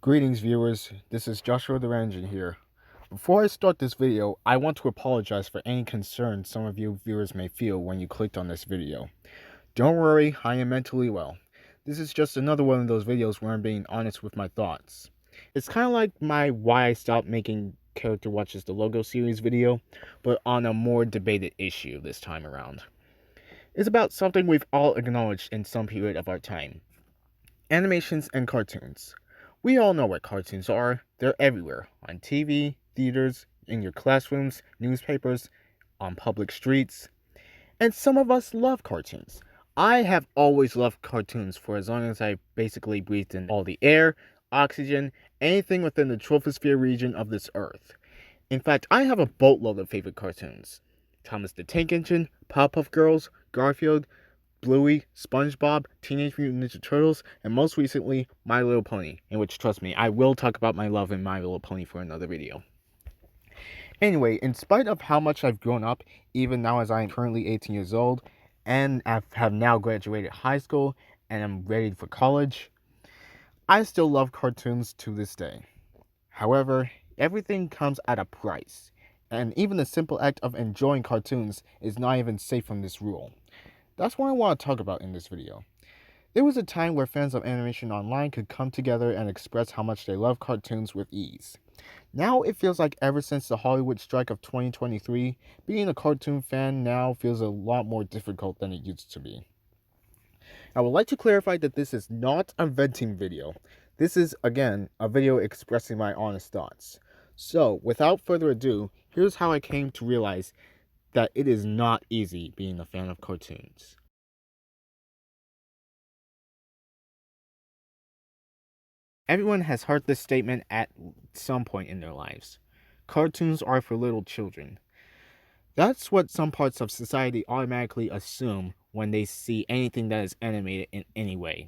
Greetings viewers, this is Joshua the Ranger here. Before I start this video, I want to apologize for any concerns some of you viewers may feel when you clicked on this video. Don't worry, I am mentally well. This is just another one of those videos where I'm being honest with my thoughts. It's kind of like my why I stopped making character watches the logo series video, but on a more debated issue this time around. It's about something we've all acknowledged in some period of our time. Animations and cartoons. We all know what cartoons are. They're everywhere. On TV, theaters, in your classrooms, newspapers, on public streets. And some of us love cartoons. I have always loved cartoons for as long as I basically breathed in all the air, oxygen, anything within the troposphere region of this earth. In fact, I have a boatload of favorite cartoons. Thomas the Tank Engine, Powerpuff Girls, Garfield, Bluey, SpongeBob, Teenage Mutant Ninja Turtles, and most recently, My Little Pony, in which, trust me, I will talk about my love in My Little Pony for another video. Anyway, in spite of how much I've grown up, even now as I am currently 18 years old, and I have now graduated high school, and am ready for college, I still love cartoons to this day. However, everything comes at a price, and even the simple act of enjoying cartoons is not even safe from this rule. That's what I want to talk about in this video. There was a time where fans of animation online could come together and express how much they love cartoons with ease. Now it feels like ever since the Hollywood strike of 2023, being a cartoon fan now feels a lot more difficult than it used to be. I would like to clarify that this is not a venting video. This is, again, a video expressing my honest thoughts. So, without further ado, here's how I came to realize that it is not easy being a fan of cartoons. Everyone has heard this statement at some point in their lives. Cartoons are for little children. That's what some parts of society automatically assume when they see anything that is animated in any way.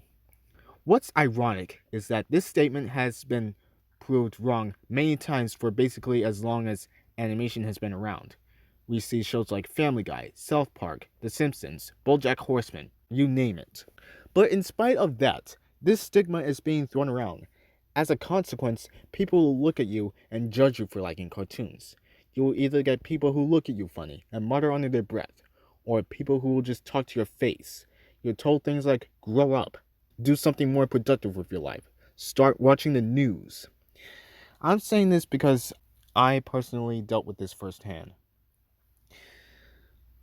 What's ironic is that this statement has been proved wrong many times for basically as long as animation has been around. We see shows like Family Guy, South Park, The Simpsons, BoJack Horseman, you name it. But in spite of that, this stigma is being thrown around. As a consequence, people will look at you and judge you for liking cartoons. You will either get people who look at you funny and mutter under their breath, or people who will just talk to your face. You're told things like, grow up, do something more productive with your life, start watching the news. I'm saying this because I personally dealt with this firsthand.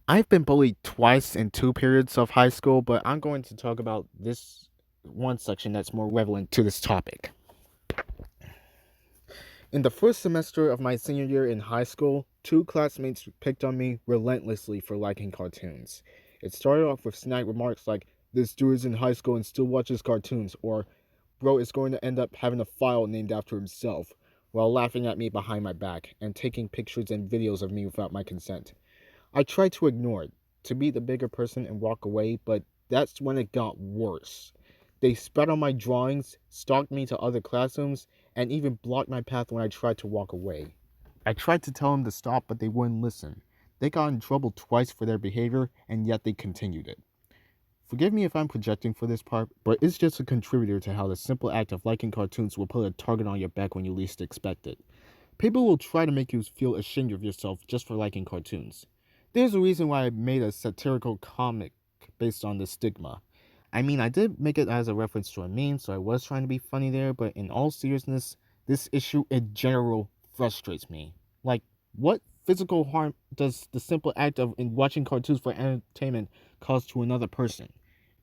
I've been bullied twice in 2 periods of high school, but I'm going to talk about this one section that's more relevant to this topic. In the first semester of my senior year in high school, 2 classmates picked on me relentlessly for liking cartoons. It started off with snide remarks like, "This dude is in high school and still watches cartoons," or "Bro is going to end up having a file named after himself," while laughing at me behind my back and taking pictures and videos of me without my consent. I tried to ignore it, to be the bigger person and walk away, but that's when it got worse. They spat on my drawings, stalked me to other classrooms, and even blocked my path when I tried to walk away. I tried to tell them to stop, but they wouldn't listen. They got in trouble twice for their behavior, and yet they continued it. Forgive me if I'm projecting for this part, but it's just a contributor to how the simple act of liking cartoons will put a target on your back when you least expect it. People will try to make you feel ashamed of yourself just for liking cartoons. There's a reason why I made a satirical comic based on this stigma. I mean, I did make it as a reference to a meme, so I was trying to be funny there, but in all seriousness, this issue in general frustrates me. Like, what physical harm does the simple act of watching cartoons for entertainment cause to another person?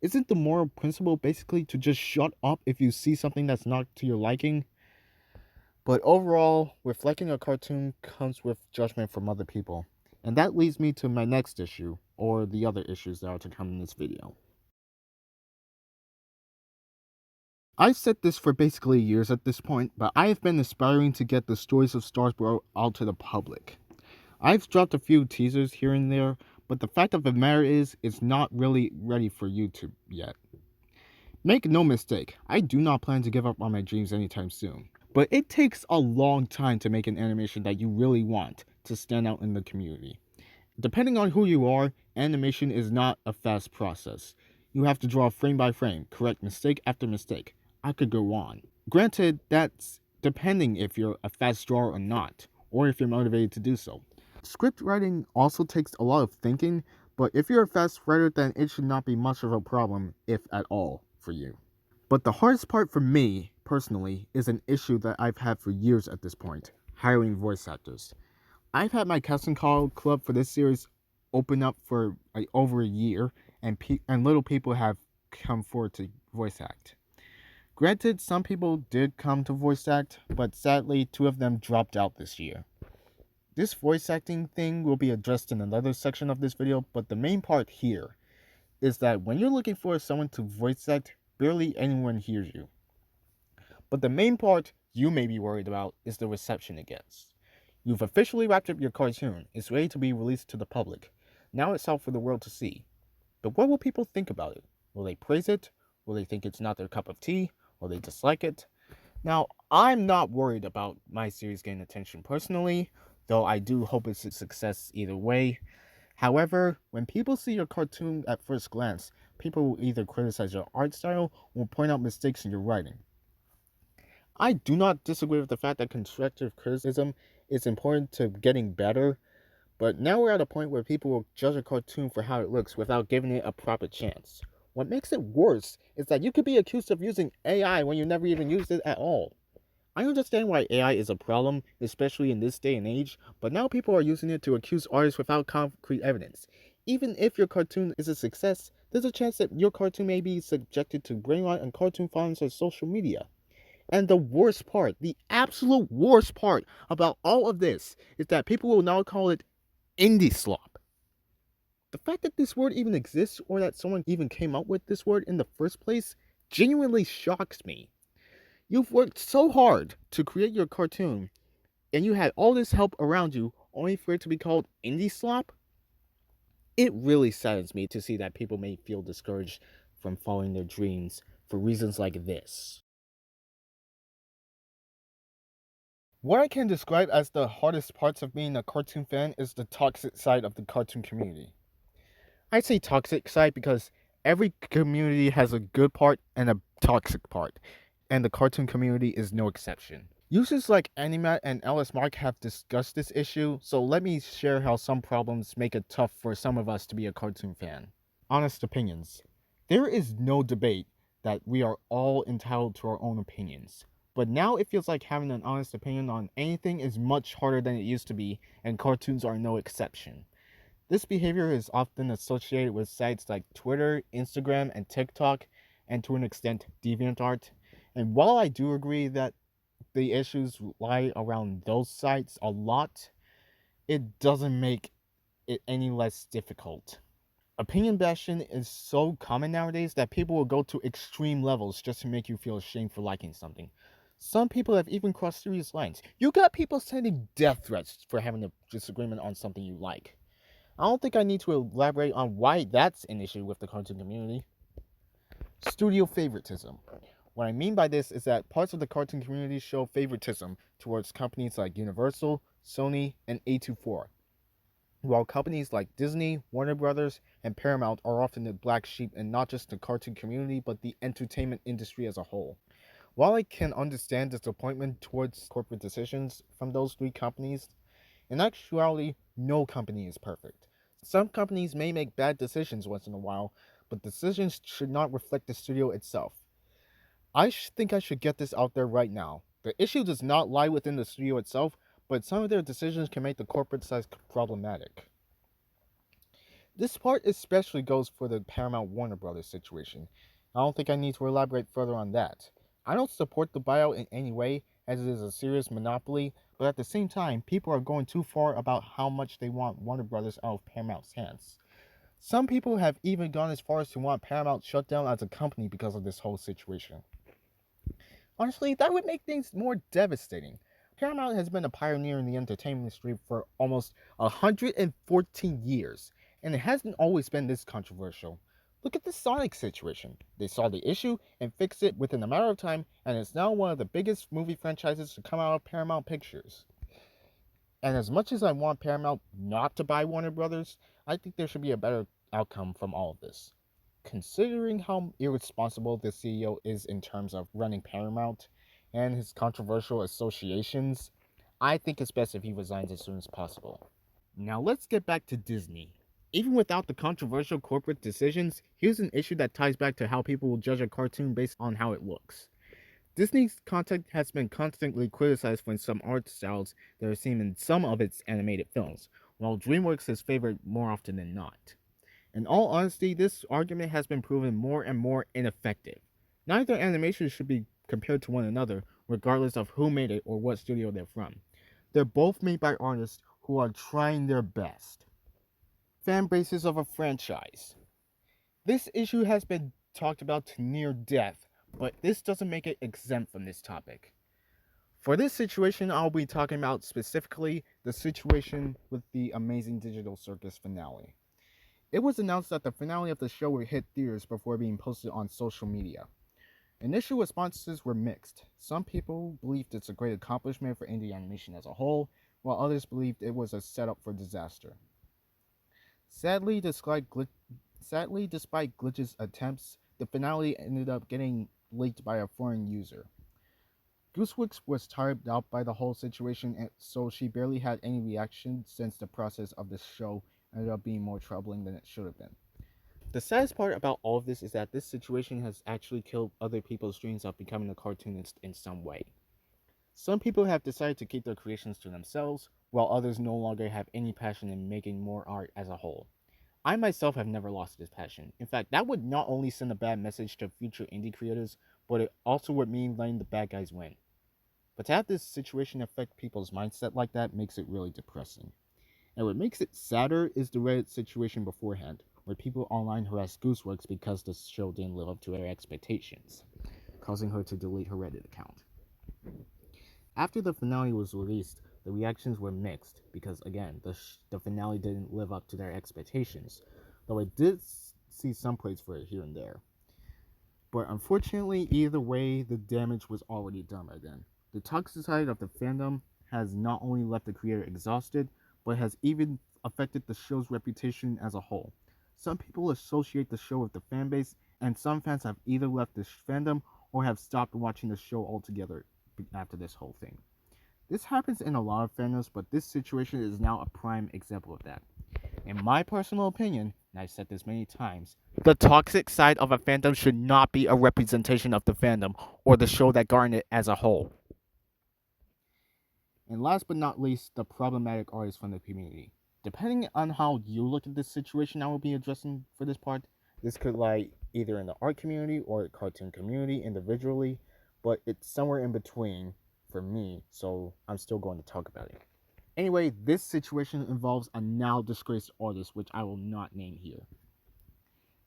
Isn't the moral principle basically to just shut up if you see something that's not to your liking? But overall, with liking a cartoon comes with judgment from other people. And that leads me to my next issue, or the other issues that are to come in this video. I've said this for basically years at this point, but I have been aspiring to get the Stories of Starsbro out to the public. I've dropped a few teasers here and there, but the fact of the matter is, it's not really ready for YouTube yet. Make no mistake, I do not plan to give up on my dreams anytime soon. But it takes a long time to make an animation that you really want to stand out in the community. Depending on who you are, animation is not a fast process. You have to draw frame by frame, correct mistake after mistake. I could go on. Granted, that's depending if you're a fast drawer or not, or if you're motivated to do so. Script writing also takes a lot of thinking, but if you're a fast writer, then it should not be much of a problem, if at all, for you. But the hardest part for me, personally, is an issue that I've had for years at this point: hiring voice actors. I've had my casting call club for this series open up for like over a year, and little people have come forward to voice act. Granted, some people did come to voice act, but sadly, two of them dropped out this year. This voice acting thing will be addressed in another section of this video, but the main part here is that when you're looking for someone to voice act, barely anyone hears you. But the main part you may be worried about is the reception it gets. You've officially wrapped up your cartoon, it's ready to be released to the public. Now it's out for the world to see. But what will people think about it? Will they praise it? Will they think it's not their cup of tea? Will they dislike it? Now, I'm not worried about my series getting attention personally, though I do hope it's a success either way. However, when people see your cartoon at first glance, people will either criticize your art style or point out mistakes in your writing. I do not disagree with the fact that constructive criticism is important to getting better, but now we're at a point where people will judge a cartoon for how it looks without giving it a proper chance. What makes it worse is that you could be accused of using AI when you never even used it at all. I understand why AI is a problem, especially in this day and age, but now people are using it to accuse artists without concrete evidence. Even if your cartoon is a success, there's a chance that your cartoon may be subjected to brain rot on cartoon forums or social media. And the worst part, the absolute worst part about all of this is that people will now call it indie slop. The fact that this word even exists or that someone even came up with this word in the first place genuinely shocks me. You've worked so hard to create your cartoon, and you had all this help around you only for it to be called indie slop? It really saddens me to see that people may feel discouraged from following their dreams for reasons like this. What I can describe as the hardest parts of being a cartoon fan is the toxic side of the cartoon community. I say toxic side because every community has a good part and a toxic part, and the cartoon community is no exception. Users like Animat and LS Mark have discussed this issue, so let me share how some problems make it tough for some of us to be a cartoon fan. Honest opinions. There is no debate that we are all entitled to our own opinions. But now it feels like having an honest opinion on anything is much harder than it used to be, and cartoons are no exception. This behavior is often associated with sites like Twitter, Instagram, and TikTok, and to an extent, DeviantArt. And while I do agree that the issues lie around those sites a lot, it doesn't make it any less difficult. Opinion bashing is so common nowadays that people will go to extreme levels just to make you feel ashamed for liking something. Some people have even crossed serious lines. You got people sending death threats for having a disagreement on something you like. I don't think I need to elaborate on why that's an issue with the cartoon community. Studio favoritism. What I mean by this is that parts of the cartoon community show favoritism towards companies like Universal, Sony, and A24, while companies like Disney, Warner Brothers, and Paramount are often the black sheep in not just the cartoon community but the entertainment industry as a whole. While I can understand disappointment towards corporate decisions from those three companies, in actuality, no company is perfect. Some companies may make bad decisions once in a while, but decisions should not reflect the studio itself. I think I should get this out there right now. The issue does not lie within the studio itself, but some of their decisions can make the corporate side problematic. This part especially goes for the Paramount Warner Brothers situation. I don't think I need to elaborate further on that. I don't support the buyout in any way, as it is a serious monopoly, but at the same time, people are going too far about how much they want Warner Brothers out of Paramount's hands. Some people have even gone as far as to want Paramount shut down as a company because of this whole situation. Honestly, that would make things more devastating. Paramount has been a pioneer in the entertainment industry for almost 114 years, and it hasn't always been this controversial. Look at the Sonic situation. They saw the issue and fixed it within a matter of time, and it's now one of the biggest movie franchises to come out of Paramount Pictures. And as much as I want Paramount not to buy Warner Brothers, I think there should be a better outcome from all of this. Considering how irresponsible the CEO is in terms of running Paramount, and his controversial associations, I think it's best if he resigns as soon as possible. Now let's get back to Disney. Even without the controversial corporate decisions, here's an issue that ties back to how people will judge a cartoon based on how it looks. Disney's content has been constantly criticized for some art styles that are seen in some of its animated films, while DreamWorks is favored more often than not. In all honesty, this argument has been proven more and more ineffective. Neither animation should be compared to one another, regardless of who made it or what studio they're from. They're both made by artists who are trying their best. Fan bases of a franchise. This issue has been talked about to near death, but this doesn't make it exempt from this topic. For this situation, I'll be talking about specifically the situation with the Amazing Digital Circus finale. It was announced that the finale of the show would hit theaters before being posted on social media. Initial responses were mixed. Some people believed it's a great accomplishment for indie animation as a whole, while others believed it was a setup for disaster. Sadly, despite Glitch's attempts, the finale ended up getting leaked by a foreign user. Gooseworks was tired out by the whole situation, and so she barely had any reaction since the process of the show ended up being more troubling than it should have been. The saddest part about all of this is that this situation has actually killed other people's dreams of becoming a cartoonist in some way. Some people have decided to keep their creations to themselves, while others no longer have any passion in making more art as a whole. I myself have never lost this passion. In fact, that would not only send a bad message to future indie creators, but it also would mean letting the bad guys win. But to have this situation affect people's mindset like that makes it really depressing. And what makes it sadder is the Reddit situation beforehand, where people online harassed Gooseworks because the show didn't live up to their expectations, causing her to delete her Reddit account. After the finale was released, the reactions were mixed because, again, the finale didn't live up to their expectations, though I did see some praise for it here and there. But unfortunately, either way, the damage was already done by then. The toxic side of the fandom has not only left the creator exhausted, but has even affected the show's reputation as a whole. Some people associate the show with the fanbase, and some fans have either left the fandom or have stopped watching the show altogether after this whole thing. This happens in a lot of fandoms, but this situation is now a prime example of that. In my personal opinion, and I've said this many times, the toxic side of a fandom should not be a representation of the fandom or the show that garnered it as a whole. And last but not least, the problematic artists from the community. Depending on how you look at this situation I will be addressing for this part, this could lie either in the art community or the cartoon community individually, but it's somewhere in between for me, so I'm still going to talk about it. Anyway, this situation involves a now disgraced artist, which I will not name here.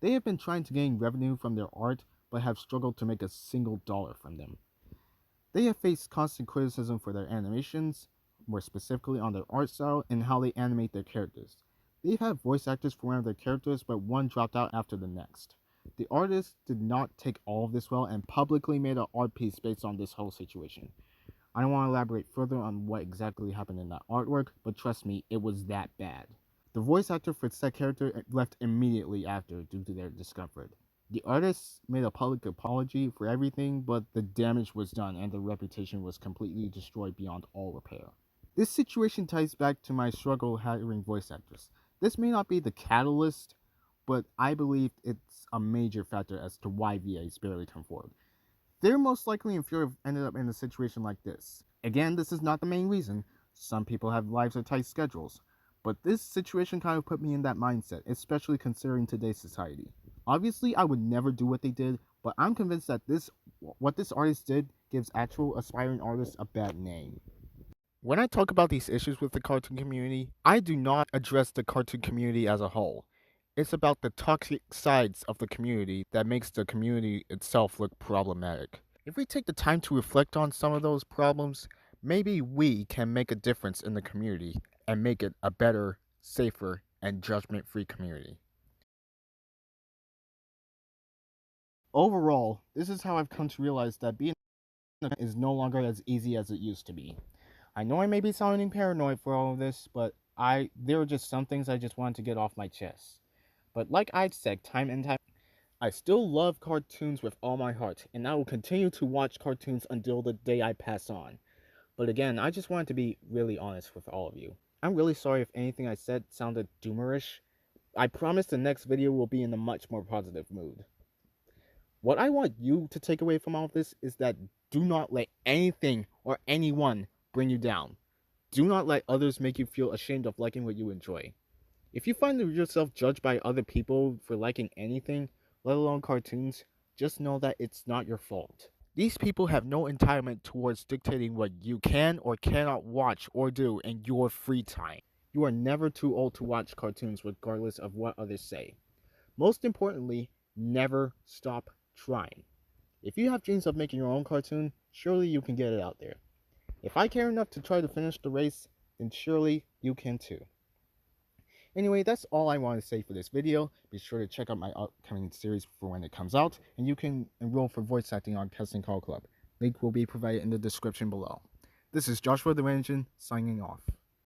They have been trying to gain revenue from their art, but have struggled to make a single dollar from them. They have faced constant criticism for their animations, more specifically on their art style and how they animate their characters. They've had voice actors for one of their characters, but one dropped out after the next. The artist did not take all of this well and publicly made an art piece based on this whole situation. I don't want to elaborate further on what exactly happened in that artwork, but trust me, it was that bad. The voice actor for said character left immediately after due to their discomfort. The artist made a public apology for everything, but the damage was done and the reputation was completely destroyed beyond all repair. This situation ties back to my struggle hiring voice actors. This may not be the catalyst, but I believe it's a major factor as to why VAs barely come forward. They're most likely in fear of ended up in a situation like this. Again, this is not the main reason. Some people have lives or tight schedules. But this situation kind of put me in that mindset, especially considering today's society. Obviously, I would never do what they did, but I'm convinced that what this artist did gives actual aspiring artists a bad name. When I talk about these issues with the cartoon community, I do not address the cartoon community as a whole. It's about the toxic sides of the community that makes the community itself look problematic. If we take the time to reflect on some of those problems, maybe we can make a difference in the community and make it a better, safer, and judgment-free community. Overall, this is how I've come to realize that being is no longer as easy as it used to be. I know I may be sounding paranoid for all of this, but there are just some things I just wanted to get off my chest. But like I've said time and time, I still love cartoons with all my heart, and I will continue to watch cartoons until the day I pass on. But again, I just wanted to be really honest with all of you. I'm really sorry if anything I said sounded doomerish. I promise the next video will be in a much more positive mood. What I want you to take away from all of this is that do not let anything or anyone bring you down. Do not let others make you feel ashamed of liking what you enjoy. If you find yourself judged by other people for liking anything, let alone cartoons, just know that it's not your fault. These people have no entitlement towards dictating what you can or cannot watch or do in your free time. You are never too old to watch cartoons regardless of what others say. Most importantly, never stop trying. If you have dreams of making your own cartoon, surely you can get it out there. If I care enough to try to finish the race, then surely you can too. Anyway, that's all I want to say for this video. Be sure to check out my upcoming series for when it comes out, and you can enroll for voice acting on Casting Call Club. Link will be provided in the description below. This is Joshua the Engine, signing off.